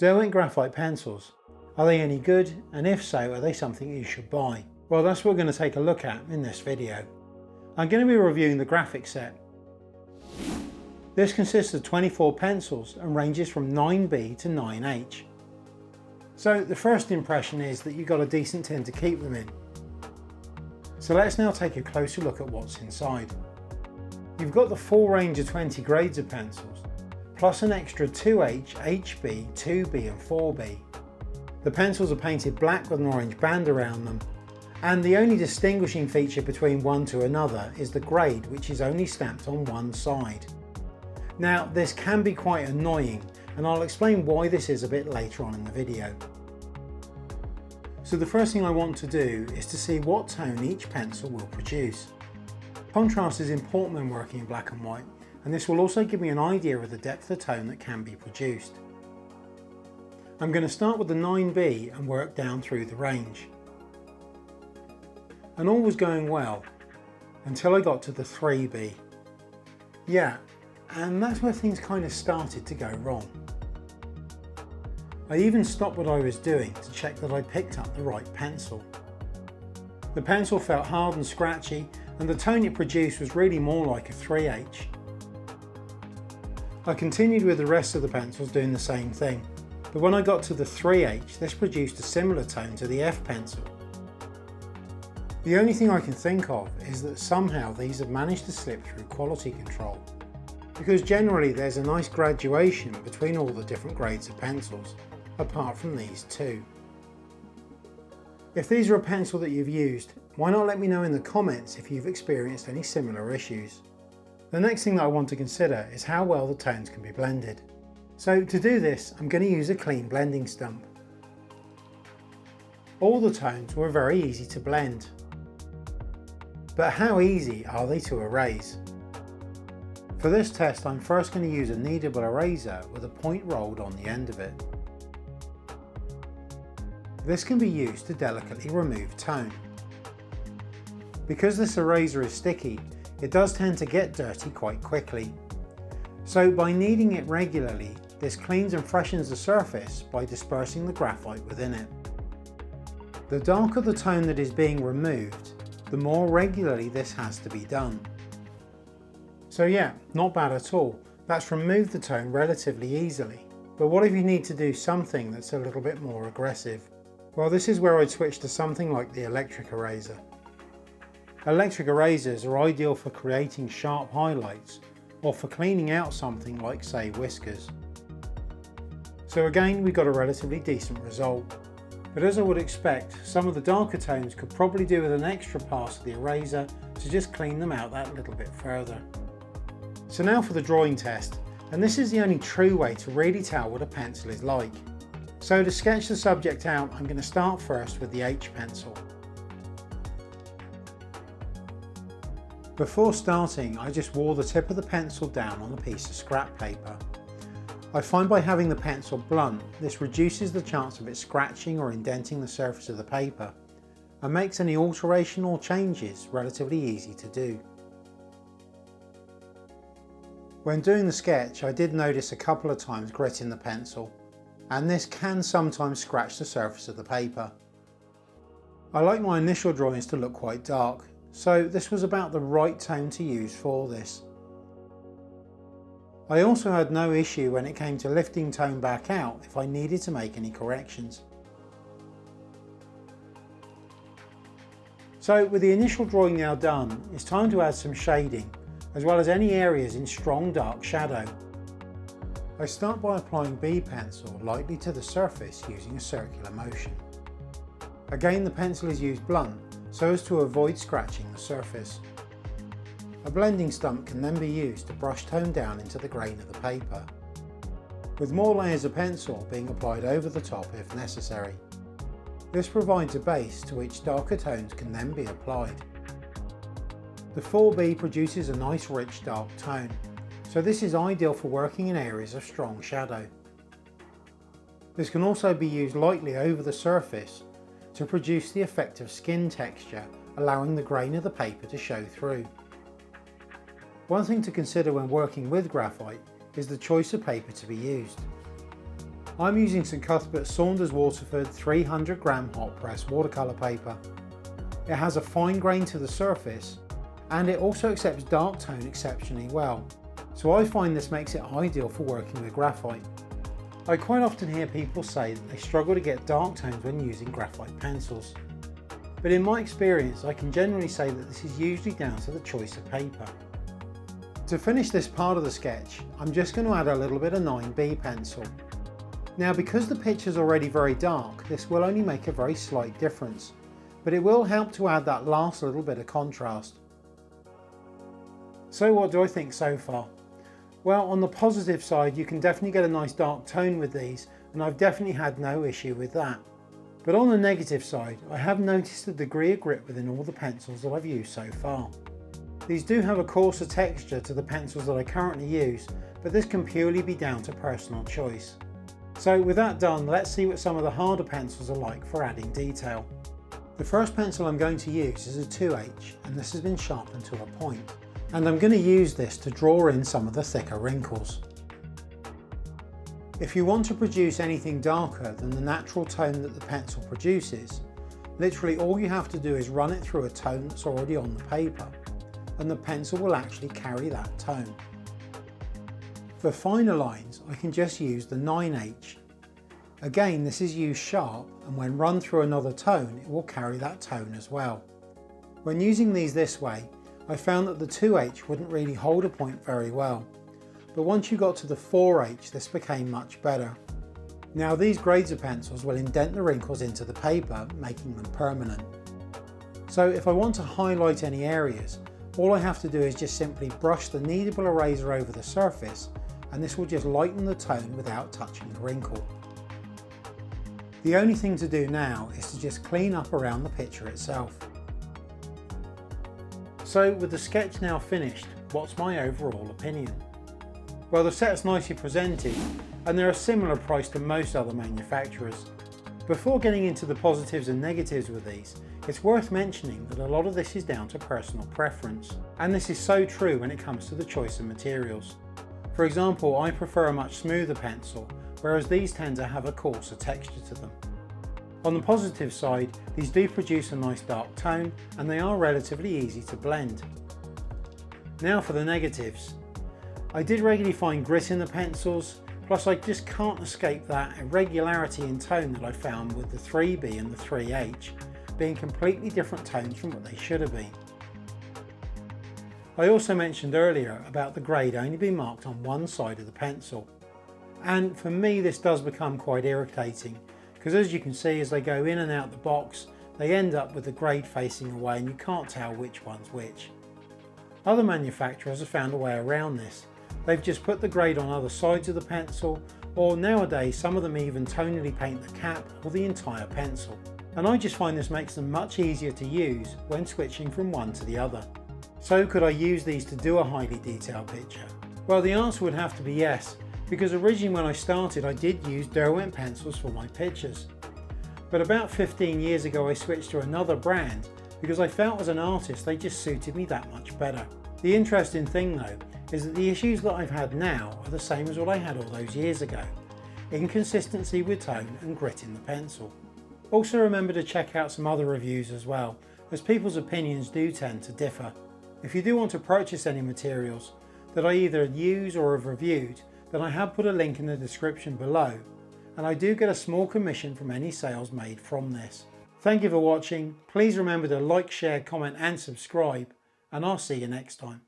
Derwent Graphite Pencils. Are they any good? And if so, are they something you should buy? Well, that's what we're going to take a look at in this video. I'm going to be reviewing the graphic set. This consists of 24 pencils and ranges from 9B to 9H. So the first impression is that you've got a decent tin to keep them in. So let's now take a closer look at what's inside. You've got the full range of 20 grades of pencils, plus an extra 2H, HB, 2B and 4B. The pencils are painted black with an orange band around them, and the only distinguishing feature between one to another is the grade, which is only stamped on one side. Now this can be quite annoying, and I'll explain why this is a bit later on in the video. So the first thing I want to do is to see what tone each pencil will produce. Contrast is important when working in black and white, and this will also give me an idea of the depth of tone that can be produced. I'm going to start with the 9B and work down through the range. And all was going well until I got to the 3B. Yeah, and that's where things kind of started to go wrong. I even stopped what I was doing to check that I picked up the right pencil. The pencil felt hard and scratchy, and the tone it produced was really more like a 3H. I continued with the rest of the pencils doing the same thing, but when I got to the 3H, this produced a similar tone to the F pencil. The only thing I can think of is that somehow these have managed to slip through quality control, because generally there's a nice graduation between all the different grades of pencils, apart from these two. If these are a pencil that you've used, why not let me know in the comments if you've experienced any similar issues. The next thing that I want to consider is how well the tones can be blended. So to do this, I'm going to use a clean blending stump. All the tones were very easy to blend. But how easy are they to erase? For this test, I'm first going to use a kneadable eraser with a point rolled on the end of it. This can be used to delicately remove tone. Because this eraser is sticky, it does tend to get dirty quite quickly. So by kneading it regularly, this cleans and freshens the surface by dispersing the graphite within it. The darker the tone that is being removed, the more regularly this has to be done. So yeah, not bad at all. That's removed the tone relatively easily. But what if you need to do something that's a little bit more aggressive? Well, this is where I'd switch to something like the electric eraser. Electric erasers are ideal for creating sharp highlights or for cleaning out something like, say, whiskers. So again, we got a relatively decent result. But as I would expect, some of the darker tones could probably do with an extra pass of the eraser to just clean them out that little bit further. So now for the drawing test, and this is the only true way to really tell what a pencil is like. So to sketch the subject out, I'm going to start first with the H pencil. Before starting, I just wore the tip of the pencil down on a piece of scrap paper. I find by having the pencil blunt, this reduces the chance of it scratching or indenting the surface of the paper, and makes any alteration or changes relatively easy to do. When doing the sketch, I did notice a couple of times grit in the pencil, and this can sometimes scratch the surface of the paper. I like my initial drawings to look quite dark, so this was about the right tone to use for this. I also had no issue when it came to lifting tone back out if I needed to make any corrections. So with the initial drawing now done, it's time to add some shading, as well as any areas in strong dark shadow. I start by applying B pencil lightly to the surface using a circular motion. Again, the pencil is used blunt so as to avoid scratching the surface. A blending stump can then be used to brush tone down into the grain of the paper, with more layers of pencil being applied over the top if necessary. This provides a base to which darker tones can then be applied. The 4B produces a nice rich dark tone, so this is ideal for working in areas of strong shadow. This can also be used lightly over the surface to produce the effect of skin texture, allowing the grain of the paper to show through. One thing to consider when working with graphite is the choice of paper to be used. I'm using St Cuthbert Saunders Waterford 300 gram hot press watercolour paper. It has a fine grain to the surface and it also accepts dark tone exceptionally well, so I find this makes it ideal for working with graphite. I quite often hear people say that they struggle to get dark tones when using graphite pencils, but in my experience I can generally say that this is usually down to the choice of paper. To finish this part of the sketch, I'm just going to add a little bit of 9B pencil. Now because the picture is already very dark, this will only make a very slight difference, but it will help to add that last little bit of contrast. So what do I think so far? Well, on the positive side you can definitely get a nice dark tone with these, and I've definitely had no issue with that. But on the negative side, I have noticed a degree of grit within all the pencils that I've used so far. These do have a coarser texture to the pencils that I currently use, but this can purely be down to personal choice. So with that done, let's see what some of the harder pencils are like for adding detail. The first pencil I'm going to use is a 2H, and this has been sharpened to a point. And I'm going to use this to draw in some of the thicker wrinkles. If you want to produce anything darker than the natural tone that the pencil produces, literally all you have to do is run it through a tone that's already on the paper, and the pencil will actually carry that tone. For finer lines, I can just use the 9H. Again, this is used sharp, and when run through another tone, it will carry that tone as well. When using these this way, I found that the 2H wouldn't really hold a point very well, but once you got to the 4H this became much better. Now these grades of pencils will indent the wrinkles into the paper, making them permanent. So if I want to highlight any areas, all I have to do is just simply brush the kneadable eraser over the surface, and this will just lighten the tone without touching the wrinkle. The only thing to do now is to just clean up around the picture itself. So with the sketch now finished, what's my overall opinion? Well, the set's nicely presented and they're a similar price to most other manufacturers. Before getting into the positives and negatives with these, it's worth mentioning that a lot of this is down to personal preference, and this is so true when it comes to the choice of materials. For example, I prefer a much smoother pencil, whereas these tend to have a coarser texture to them. On the positive side, these do produce a nice dark tone and they are relatively easy to blend. Now for the negatives. I did regularly find grit in the pencils, plus I just can't escape that irregularity in tone that I found with the 3B and the 3H being completely different tones from what they should have been. I also mentioned earlier about the grade only being marked on one side of the pencil, and for me this does become quite irritating, because as you can see, as they go in and out the box, they end up with the grade facing away and you can't tell which one's which. Other manufacturers have found a way around this. They've just put the grade on other sides of the pencil, or nowadays some of them even tonally paint the cap or the entire pencil. And I just find this makes them much easier to use when switching from one to the other. So could I use these to do a highly detailed picture? Well, the answer would have to be yes, because originally when I started I did use Derwent pencils for my pictures. But about 15 years ago I switched to another brand because I felt as an artist they just suited me that much better. The interesting thing though is that the issues that I've had now are the same as what I had all those years ago. Inconsistency with tone and grit in the pencil. Also remember to check out some other reviews as well, as people's opinions do tend to differ. If you do want to purchase any materials that I either use or have reviewed, then I have put a link in the description below, and I do get a small commission from any sales made from this. Thank you for watching. Please remember to like, share, comment and subscribe, and I'll see you next time.